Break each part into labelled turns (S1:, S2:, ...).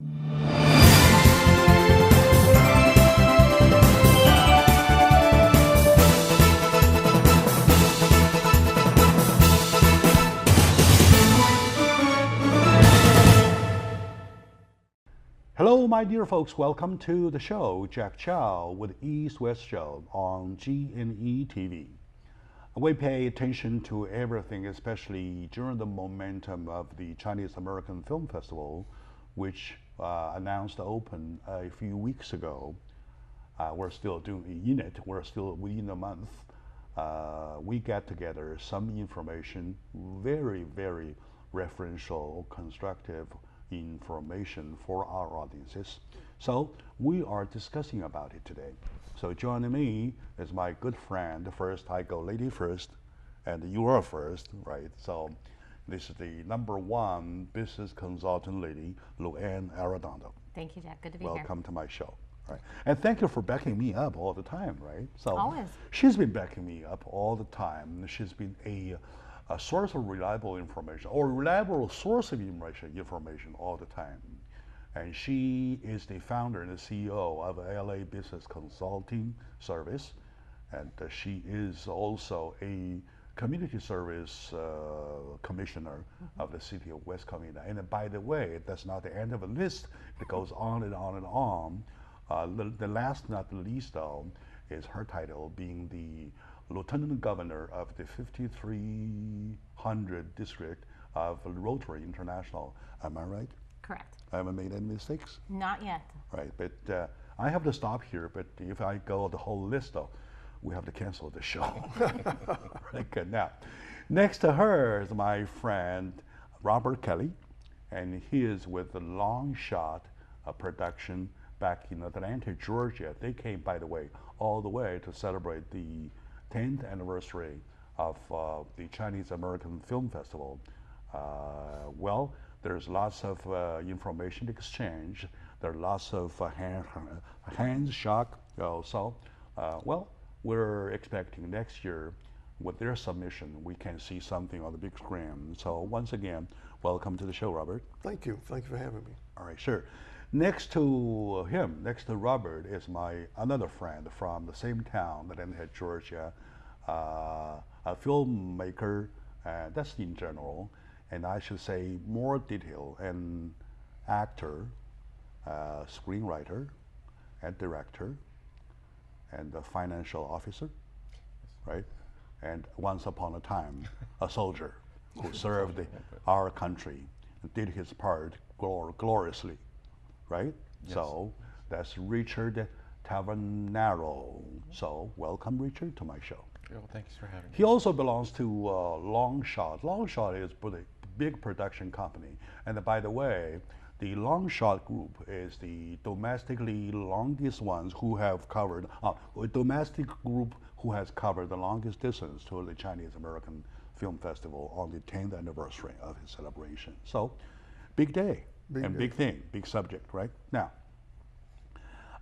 S1: Hello, my dear folks. Welcome to the show, Jack Chow with East West Show on G&E TV. We pay attention to everything, especially during the momentum of the Chinese American Film Festival, which announced to open a few weeks ago. We're still doing in it. We're still within a month. We get together some information, very, very referential, constructive information for our audiences. So we are discussing about it today. So joining me is my good friend. First I go lady first, and you are first, right? So this is the #1 business consultant lady, Luann Arredondo.
S2: Thank you, Jack. Good to be here.
S1: Welcome to my show. Right. And thank you for backing me up all the time, right? So
S2: always.
S1: She's been backing me up all the time. She's been a source of reliable information, or reliable source of information all the time. And she is the founder and the CEO of LA Business Consulting Service. And she is also a community service commissioner of the city of West Covina. And by the way, that's not the end of the list. It goes on and on and on. The last, not the least, though, is her title being the Lieutenant Governor of the 5300 District of Rotary International. Am I right?
S2: Correct.
S1: I haven't made any mistakes?
S2: Not yet.
S1: Right, but I have to stop here, but if I go the whole list, though, we have to cancel the show. Right, good. Now, next to her is my friend, Robert Kelly, and he is with the Long Shot production back in Atlanta, Georgia. They came, by the way, all the way to celebrate the 10th anniversary of the Chinese American Film Festival. Well, there's lots of information exchange. There are lots of hands shock. So, well, we're expecting next year with their submission, we can see something on the big screen. So once again, welcome to the show, Robert.
S3: Thank you. Thank you for having me.
S1: All right, sure. Next to him, next to Robert, is my another friend from the same town, Atlanta, Georgia, a filmmaker, that's in general, and I should say more detail, an actor, screenwriter, and director, and a financial officer, right? And once upon a time, a soldier who served our country and did his part gloriously. Right? Yes. So that's Richard Tavernaro. So welcome, Richard, to my show.
S4: Well, thanks for having me.
S1: He also belongs to Long Shot. Long Shot is a big production company. And by the way, the Long Shot group is the domestically longest ones who have covered, a domestic group who has covered the longest distance to the Chinese American Film Festival on the 10th anniversary of his celebration. So, big day. Big thing, big subject, right? Now,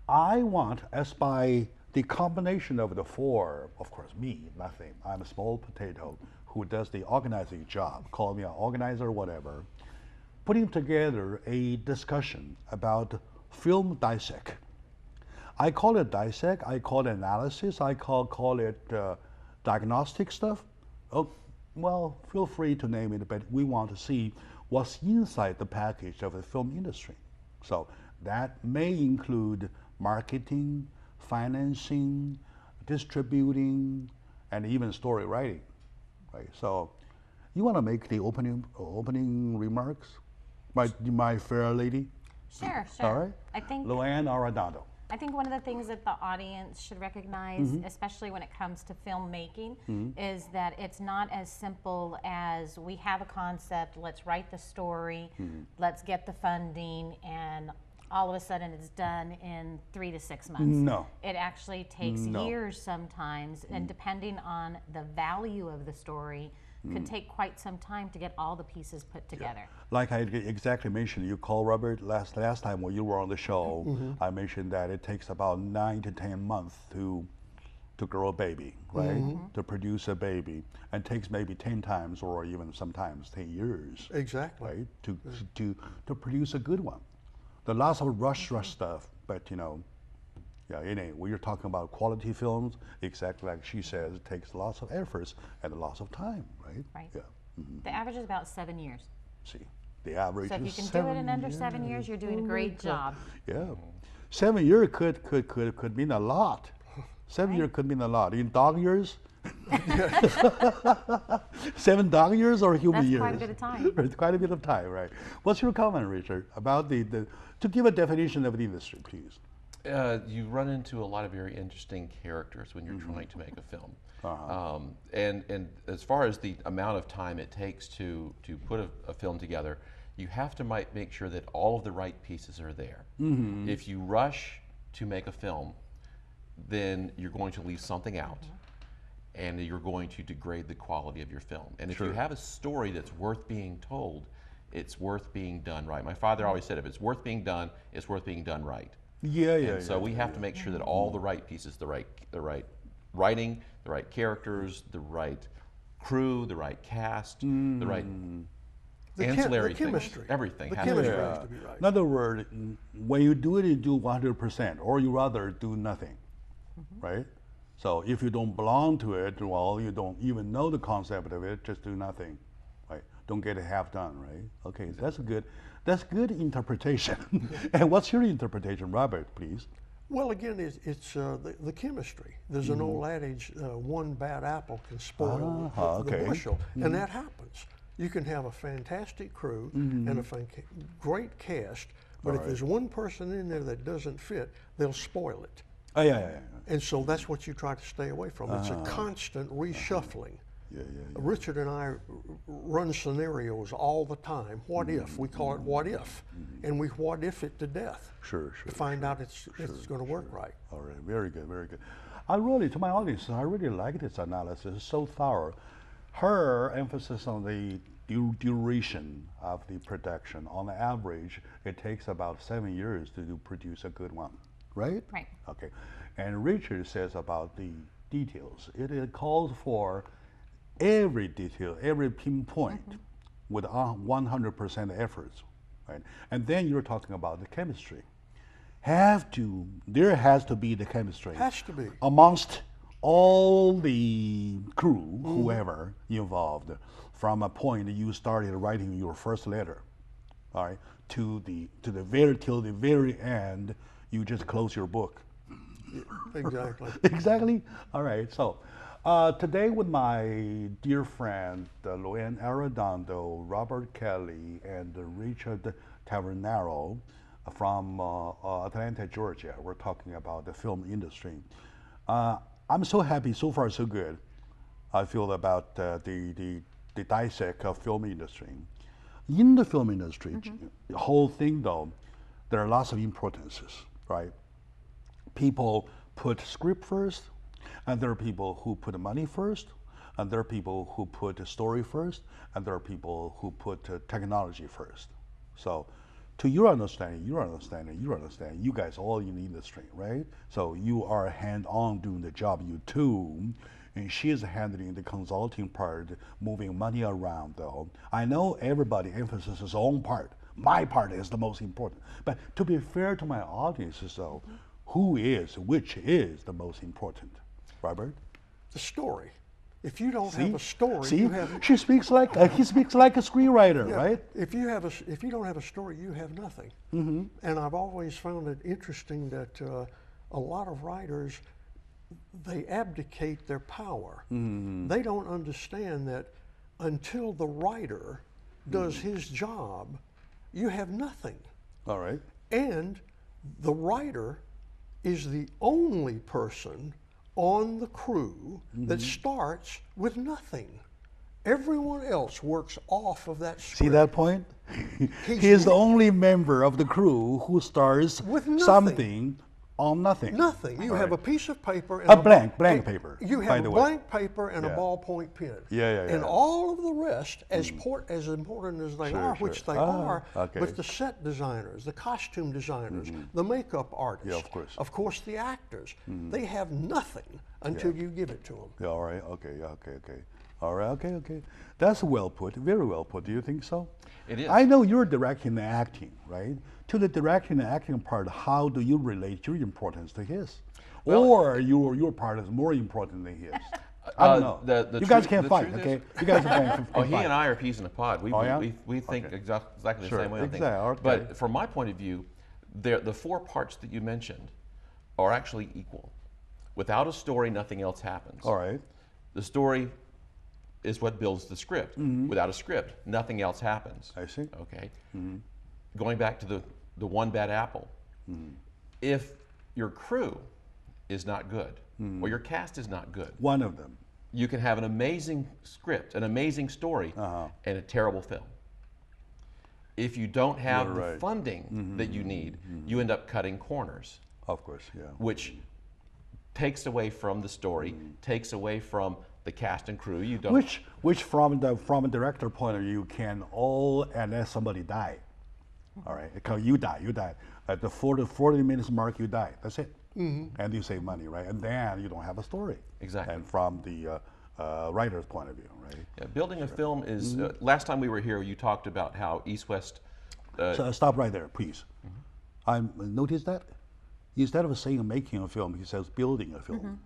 S1: I want, as by the combination of the four, of course, me, nothing. I'm a small potato who does the organizing job, call me an organizer, whatever, putting together a discussion about film dissect. I call it dissect, I call it analysis, I call it diagnostic stuff. Oh, well, feel free to name it, but we want to see what's inside the package of the film industry. So that may include marketing, financing, distributing, and even story writing. Right? So you want to make the opening remarks, my fair lady?
S2: Sure.
S1: All right.
S2: I think
S1: Luann Arredondo.
S2: I think one of the things that the audience should recognize, especially when it comes to filmmaking, is that it's not as simple as we have a concept, let's write the story, let's get the funding, and all of a sudden it's done in 3 to 6 months.
S1: No.
S2: It actually takes years sometimes, and depending on the value of the story, could take quite some time to get all the pieces put together.
S1: Yeah. Like I exactly mentioned, you called Robert last time when you were on the show. I mentioned that it takes about 9 to 10 months to grow a baby, right? To produce a baby, and takes maybe 10 times or even sometimes 10 years.
S3: Exactly.
S1: Right? To produce a good one. The lots of rush stuff, but you know, yeah, anyway, when you're talking about quality films, exactly like she says, it takes lots of efforts and lots of time, right?
S2: Right.
S1: Yeah.
S2: The average is about 7 years.
S1: See, the average
S2: So if you
S1: is
S2: can do
S1: 7
S2: it in under 7 years, you're doing a great job.
S1: Yeah. 7 years could mean a lot. 7
S2: Right.
S1: years could mean a lot. In dog years, 7 dog years or human
S2: That's
S1: years?
S2: quite a bit of time.
S1: It's quite a bit of time, right? What's your comment, Richard, about to give a definition of the industry, please?
S3: You run into a lot of very interesting characters when you're trying to make a film. And as far as the amount of time it takes to put a film together, you have to make sure that all of the right pieces are there. If you rush to make a film, then you're going to leave something out, and you're going to degrade the quality of your film. And if you have a story that's worth being told, it's worth being done right. My father always said, if it's worth being done, it's worth being done right. So we have to make sure that all the right pieces, the right writing, the right characters, the right crew, the right cast, the right ancillary
S4: chemistry.
S3: things, everything
S4: The
S3: has to be
S4: chemistry
S3: right.
S4: has to be right.
S1: In other words, when you do it, you do 100%, or you rather do nothing, right? So if you don't belong to it, well, you don't even know the concept of it, just do nothing, right? Don't get it half done, right? Okay, that's good interpretation. And what's your interpretation, Robert, please?
S4: Well, again, it's the chemistry. There's an old adage, one bad apple can spoil the bushel, and that happens. You can have a fantastic crew and a great cast, but if there's one person in there that doesn't fit, they'll spoil it.
S1: Oh, yeah.
S4: And so that's what you try to stay away from. It's a constant reshuffling. Richard and I run scenarios all the time. What if? We call it what if. And we what if it to death.
S1: Sure.
S4: To find out it's going to work right.
S1: All right, very good, very good. To my audience, I really like this analysis. It's so thorough. Her emphasis on the duration of the production. On average, it takes about 7 years to produce a good one, right?
S2: Right.
S1: Okay. And Richard says about the details. It calls for every detail, every pinpoint with 100% efforts, right? And then you're talking about the chemistry. There has to be the chemistry.
S4: Has to be.
S1: Amongst all the crew, whoever involved, from a point you started writing your first letter, all right, till the very end, you just close your book.
S4: Exactly.
S1: Exactly. All right. So today with my dear friend Luann Arredondo, Robert Kelly, and Richard Tavernaro from Atlanta, Georgia, we're talking about the film industry. I'm so happy. So far, so good. I feel about the dissect of film industry. In the film industry, the whole thing though, there are lots of importances, right? People put script first, and there are people who put money first, and there are people who put the story first, and there are people who put technology first. So, to your understanding, you guys all in the industry, right? So you are hand-on doing the job, you too, and she is handling the consulting part, moving money around though. I know everybody emphasizes his own part. My part is the most important. But to be fair to my audiences though, which is the most important? Robert?
S4: The story. If you don't have a story,
S1: he speaks like a screenwriter, right?
S4: If you don't have a story, you have nothing. And I've always found it interesting that a lot of writers, they abdicate their power. They don't understand that until the writer does his job, you have nothing.
S1: All right.
S4: And the writer is the only person on the crew that starts with nothing. Everyone else works off of that script.
S1: See that point? He is the only member of the crew who starts
S4: with nothing.
S1: Something on nothing.
S4: Nothing. You have a piece of paper and
S1: a blank paper.
S4: You have a blank paper and a ballpoint pen. And all of the rest, as important as they are, which they are, but the set designers, the costume designers, the makeup artists, of course the actors, they have nothing until you give it to them.
S1: Yeah, all right. Okay. All right, okay, okay. That's well put, very well put. Do you think so?
S3: It is.
S1: I know you're directing and acting, right? To the directing and acting part, how do you relate your importance to his?
S3: Well,
S1: or your part is more important than his? I don't know.
S3: The
S1: you guys
S3: truth-
S1: can't
S3: the
S1: fight,
S3: truth
S1: okay?
S3: is-
S1: You guys can
S3: Oh,
S1: fight.
S3: he and I are peas in a pod. We,
S1: Oh, yeah?
S3: we think
S1: Okay.
S3: exactly
S1: Sure,
S3: the same way. I think.
S1: exactly, okay.
S3: But from my point of view, the four parts that you mentioned are actually equal. Without a story, nothing else happens.
S1: All right.
S3: The story is what builds the script. Without a script, nothing else happens.
S1: I see.
S3: Okay. Going back to the one bad apple, if your crew is not good or your cast is not good,
S1: One of them.
S3: you can have an amazing script, an amazing story, and a terrible film. If you don't have
S1: You're
S3: the
S1: right.
S3: funding that you need, you end up cutting corners,
S1: Of course, yeah.
S3: which takes away from the story, takes away from the cast and crew. You don't.
S1: Which from a director point of view can all unless somebody die. All right, because you die. At the 40 minutes mark, you die. That's it. And you save money, right? And then you don't have a story.
S3: Exactly.
S1: And from the writer's point of view, right?
S3: Yeah, building a film is. Last time we were here, you talked about how East-West.
S1: So stop right there, please. I noticed that instead of saying making a film, he says building a film.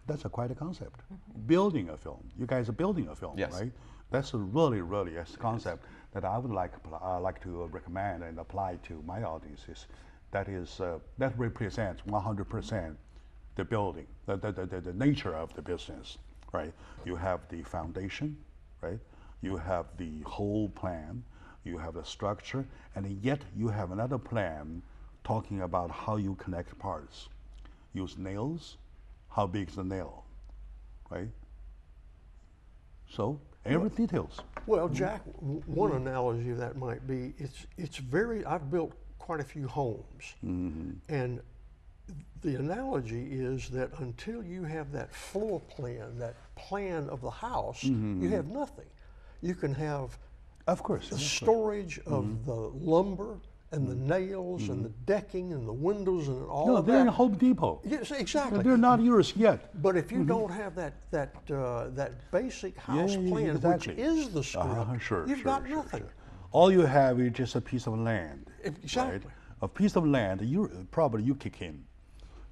S1: That's quite a concept. Building a film. You guys are building a film,
S3: Yes.
S1: right? That's a really a concept that I would like to recommend and apply to my audiences. That represents 100% the building, the nature of the business, right? You have the foundation, right? You have the whole plan, you have the structure, and yet you have another plan talking about how you connect parts. Use nails, how big is the nail, right? So every details.
S4: Well, Jack, one analogy of that might be it's very. I've built quite a few homes, and the analogy is that until you have that floor plan, that plan of the house, you have nothing. You can have
S1: Of course.
S4: the storage of the lumber and the nails and the decking and the windows and all
S1: No,
S4: of
S1: they're in
S4: that.
S1: Home Depot.
S4: Yes, exactly.
S1: They're not yours yet.
S4: But if you don't have that basic house
S1: yeah,
S4: plan,
S1: exactly.
S4: which is the script,
S1: Sure,
S4: you've
S1: sure,
S4: got
S1: sure,
S4: nothing.
S1: sure. All you have is just a piece of land.
S4: Exactly.
S1: Right? A piece of land, you kick in.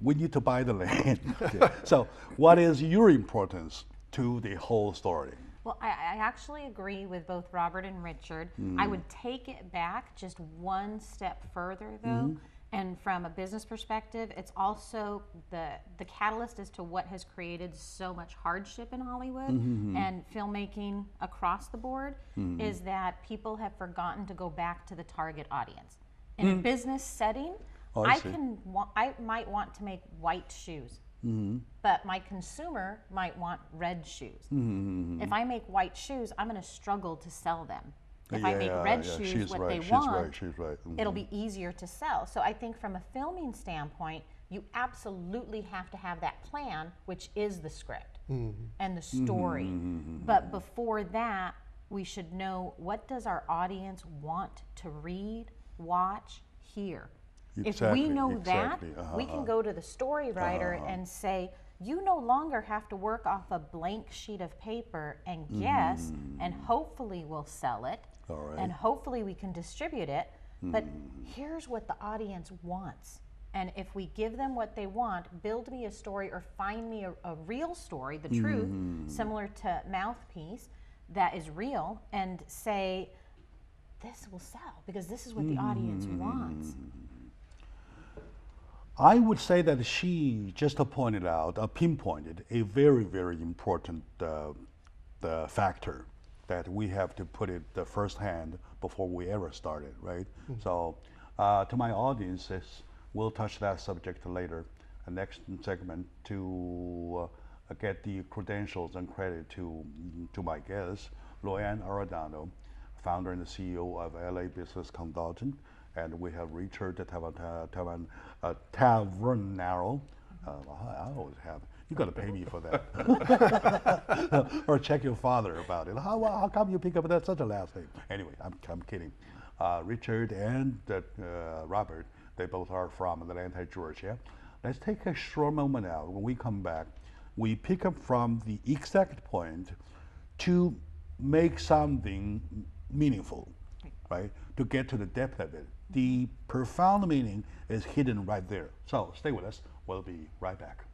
S1: We need to buy the land. Okay. So what is your importance to the whole story?
S2: Well, I actually agree with both Robert and Richard. I would take it back just one step further, though. And from a business perspective, it's also the catalyst as to what has created so much hardship in Hollywood and filmmaking across the board is that people have forgotten to go back to the target audience. In a business setting,
S1: Oh, I see.
S2: I might want to make white shoes. But my consumer might want red shoes. If I make white shoes, I'm going to struggle to sell them. If I make red shoes,
S1: she's
S2: what
S1: right,
S2: they
S1: she's
S2: want,
S1: right, she's right.
S2: it'll be easier to sell. So I think from a filming standpoint, you absolutely have to have that plan, which is the script and the story. But before that, we should know, what does our audience want to read, watch, hear?
S1: Exactly,
S2: If we know
S1: exactly.
S2: that, we can go to the story writer and say, you no longer have to work off a blank sheet of paper and guess, and hopefully we'll sell it,
S1: All right.
S2: and hopefully we can distribute it. But here's what the audience wants. And if we give them what they want, build me a story or find me a real story, the truth, similar to Mouthpiece, that is real, and say, this will sell because this is what the audience wants.
S1: I would say that she just pinpointed a very, very important factor that we have to put it firsthand before we ever started, right? So to my audiences, we'll touch that subject later, the next segment, to get the credentials and credit to my guest, Luann Arredondo, founder and CEO of LA Business Consultant. And we have Richard Tavernaro. I always have. You got to pay me for that, or check your father about it. How come you pick up such a last name? Anyway, I'm kidding. Richard and Robert, they both are from Atlanta, Georgia. Let's take a short moment out. When we come back, we pick up from the exact point to make something meaningful, right? To get to the depth of it. The profound meaning is hidden right there. So stay with us. We'll be right back.